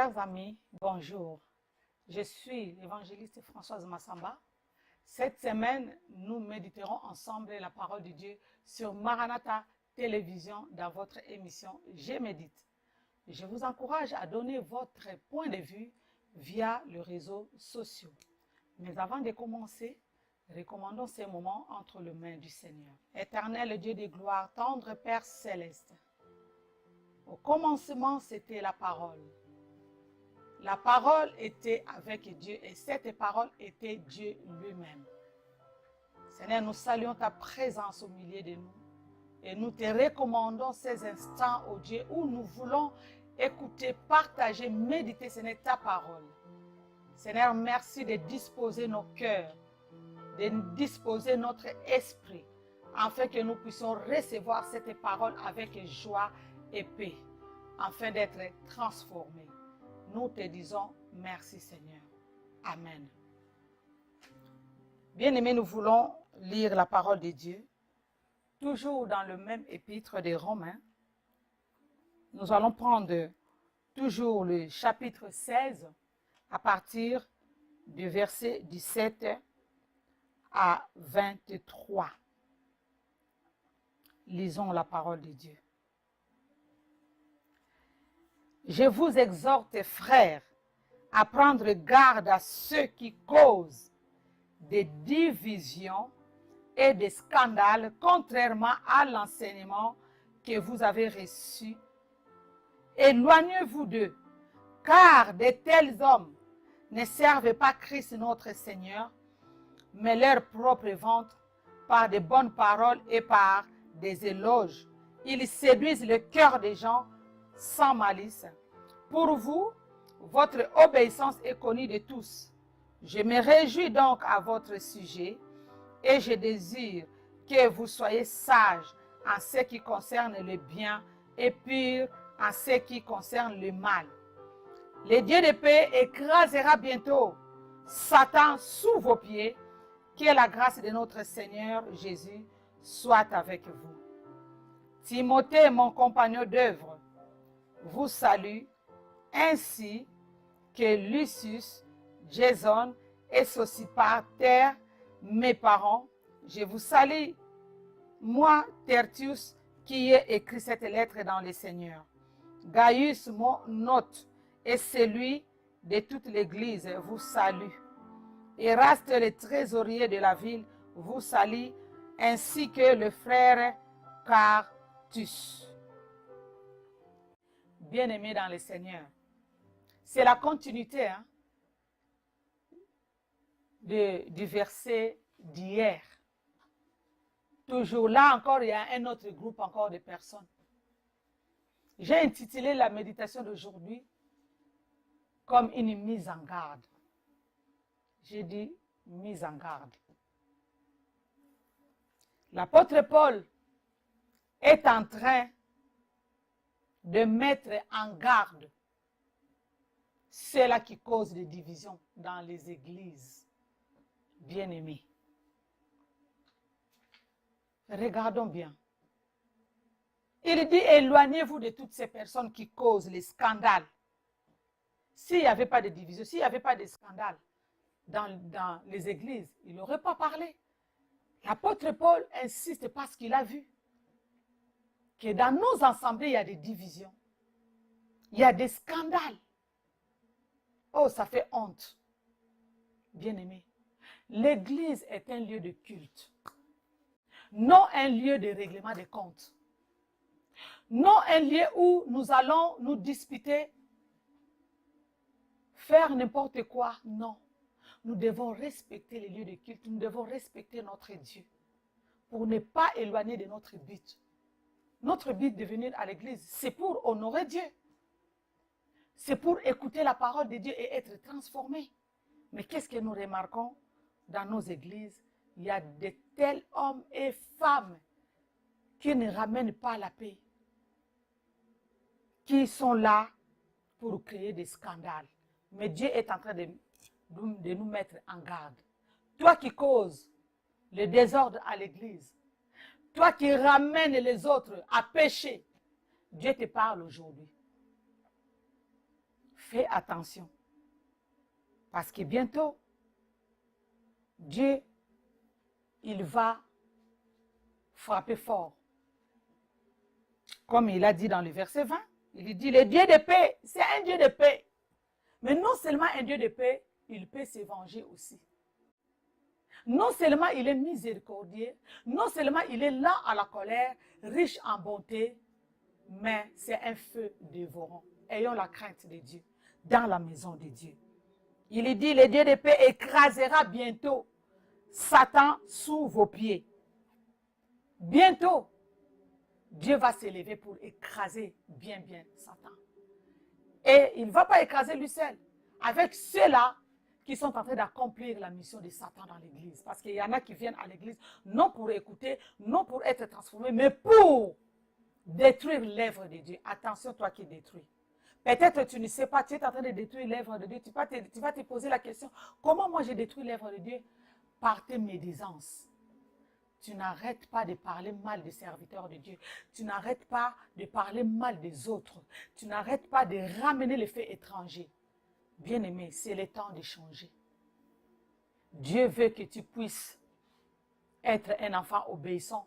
Chers amis, bonjour. Je suis l'évangéliste Françoise Massamba. Cette semaine, nous méditerons ensemble la parole de Dieu sur Maranatha Télévision dans votre émission Je médite. Je vous encourage à donner votre point de vue via les réseaux sociaux. Mais avant de commencer, recommandons ces moments entre les mains du Seigneur. Éternel Dieu de gloire, tendre Père céleste. Au commencement, c'était la parole. La parole était avec Dieu et cette parole était Dieu lui-même. Seigneur, nous saluons ta présence au milieu de nous et nous te recommandons ces instants, ô Dieu, où nous voulons écouter, partager, méditer, Seigneur, ta parole. Seigneur, merci de disposer nos cœurs, de disposer notre esprit, afin que nous puissions recevoir cette parole avec joie et paix, afin d'être transformés. Nous te disons merci Seigneur. Amen. Bien-aimés, nous voulons lire la parole de Dieu, toujours dans le même épître des Romains. Nous allons prendre toujours le chapitre 16 à partir du verset 17 à 23. Lisons la parole de Dieu. Je vous exhorte, frères, à prendre garde à ceux qui causent des divisions et des scandales, contrairement à l'enseignement que vous avez reçu. Éloignez-vous d'eux, car de tels hommes ne servent pas Christ notre Seigneur, mais leur propre ventre par de bonnes paroles et par des éloges. Ils séduisent le cœur des gens sans malice. Pour vous, votre obéissance est connue de tous. Je me réjouis donc à votre sujet et je désire que vous soyez sages en ce qui concerne le bien et purs en ce qui concerne le mal. Le Dieu de paix écrasera bientôt Satan sous vos pieds. Que la grâce de notre Seigneur Jésus soit avec vous. Timothée, mon compagnon d'œuvre, vous salue, ainsi que Lucius, Jason et Sosipater, mes parents. Je vous salue, moi, Tertius, qui ai écrit cette lettre dans le Seigneur. Gaius, mon hôte, et celui de toute l'Église, vous salue. Eraste, le trésorier de la ville, vous salue, ainsi que le frère Quartus. Bien-aimés dans le Seigneur, c'est la continuité du verset d'hier. Toujours là encore, il y a un autre groupe encore de personnes. J'ai intitulé la méditation d'aujourd'hui comme une mise en garde. J'ai dit mise en garde. L'apôtre Paul est en train de mettre en garde ceux-là qui causent des divisions dans les églises. Bien-aimés. Regardons bien. Il dit, éloignez-vous de toutes ces personnes qui causent les scandales. S'il n'y avait pas de division, s'il n'y avait pas de scandale dans les églises, il n'aurait pas parlé. L'apôtre Paul insiste parce qu'il a vu que dans nos assemblées, il y a des divisions. Il y a des scandales. Oh, ça fait honte. Bien-aimé, l'église est un lieu de culte. Non un lieu de règlement des comptes. Non un lieu où nous allons nous disputer, faire n'importe quoi. Non. Nous devons respecter les lieux de culte. Nous devons respecter notre Dieu pour ne pas éloigner de notre but. Notre but de venir à l'église, c'est pour honorer Dieu. C'est pour écouter la parole de Dieu et être transformé. Mais qu'est-ce que nous remarquons dans nos églises? Il y a de tels hommes et femmes qui ne ramènent pas la paix, qui sont là pour créer des scandales. Mais Dieu est en train de nous mettre en garde. Toi qui causes le désordre à l'église, toi qui ramènes les autres à pécher, Dieu te parle aujourd'hui. Fais attention. Parce que bientôt, Dieu, il va frapper fort. Comme il a dit dans le verset 20, il dit, le Dieu de paix, c'est un Dieu de paix. Mais non seulement un Dieu de paix, il peut se venger aussi. Non seulement il est miséricordieux, non seulement il est lent à la colère, riche en bonté, mais c'est un feu dévorant. Ayons la crainte de Dieu dans la maison de Dieu. Il dit, le Dieu de paix écrasera bientôt Satan sous vos pieds. Bientôt, Dieu va s'élever pour écraser bien Satan. Et il ne va pas écraser lui seul. Avec ceux-là qui sont en train d'accomplir la mission de Satan dans l'église. Parce qu'il y en a qui viennent à l'église non pour écouter, non pour être transformés, mais pour détruire l'œuvre de Dieu. Attention, toi qui détruis. Peut-être tu ne sais pas, tu es en train de détruire l'œuvre de Dieu. Tu vas te poser la question, comment moi j'ai détruit l'œuvre de Dieu? Par tes médisances. Tu n'arrêtes pas de parler mal des serviteurs de Dieu. Tu n'arrêtes pas de parler mal des autres. Tu n'arrêtes pas de ramener les faits étrangers. Bien-aimé, c'est le temps de changer. Dieu veut que tu puisses être un enfant obéissant,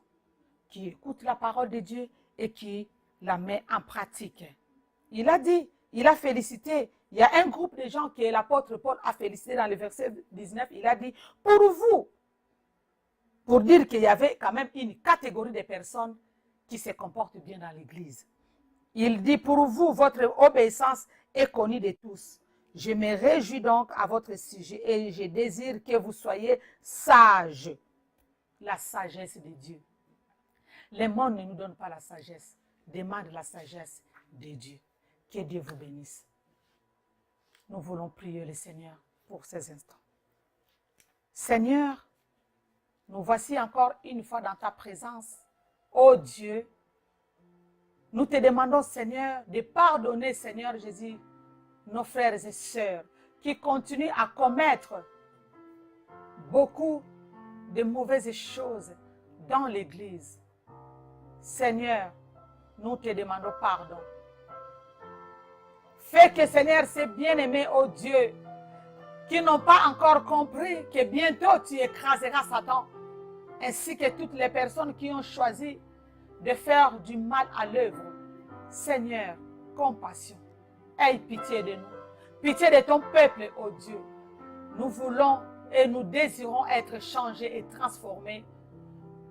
qui écoute la parole de Dieu et qui la met en pratique. Il a dit, il a félicité. Il y a un groupe de gens que l'apôtre Paul a félicité dans le verset 19. Il a dit, pour vous, pour dire qu'il y avait quand même une catégorie de personnes qui se comportent bien dans l'église. Il dit, pour vous, votre obéissance est connue de tous. Je me réjouis donc à votre sujet et je désire que vous soyez sages. La sagesse de Dieu. Le monde ne nous donne pas la sagesse. Demande la sagesse de Dieu. Que Dieu vous bénisse. Nous voulons prier le Seigneur pour ces instants. Seigneur, nous voici encore une fois dans ta présence. Ô Dieu, nous te demandons, Seigneur, de pardonner, Seigneur Jésus, nos frères et sœurs qui continuent à commettre beaucoup de mauvaises choses dans l'Église. Seigneur, nous te demandons pardon. Fais que, Seigneur, ces bien-aimés, ô Dieu, qui n'ont pas encore compris que bientôt tu écraseras Satan, ainsi que toutes les personnes qui ont choisi de faire du mal à l'œuvre. Seigneur, compassion, aie pitié de nous, pitié de ton peuple, ô Dieu. Nous voulons et nous désirons être changés et transformés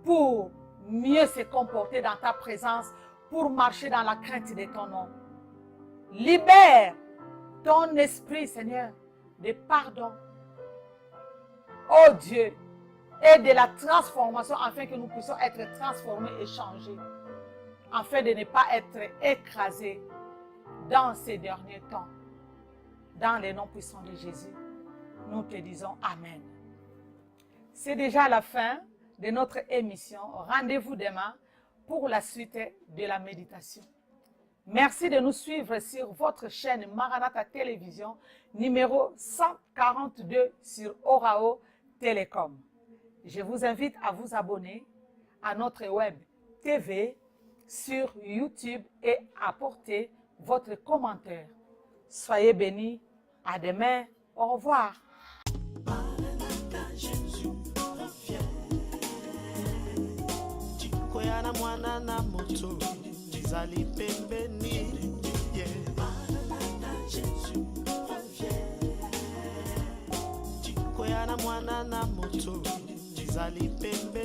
pour mieux se comporter dans ta présence, pour marcher dans la crainte de ton nom. Libère ton esprit, Seigneur, de pardon, ô Dieu, et de la transformation afin que nous puissions être transformés et changés, afin de ne pas être écrasés dans ces derniers temps. Dans le nom puissant de Jésus, nous te disons Amen. C'est déjà la fin de notre émission. Rendez-vous demain pour la suite de la méditation. Merci de nous suivre sur votre chaîne Maranatha Télévision, numéro 142 sur Orao Télécom. Je vous invite à vous abonner à notre web TV sur YouTube et à apporter votre commentaire. Soyez bénis. À demain. Au revoir. Mwana na moto, jizali pembe.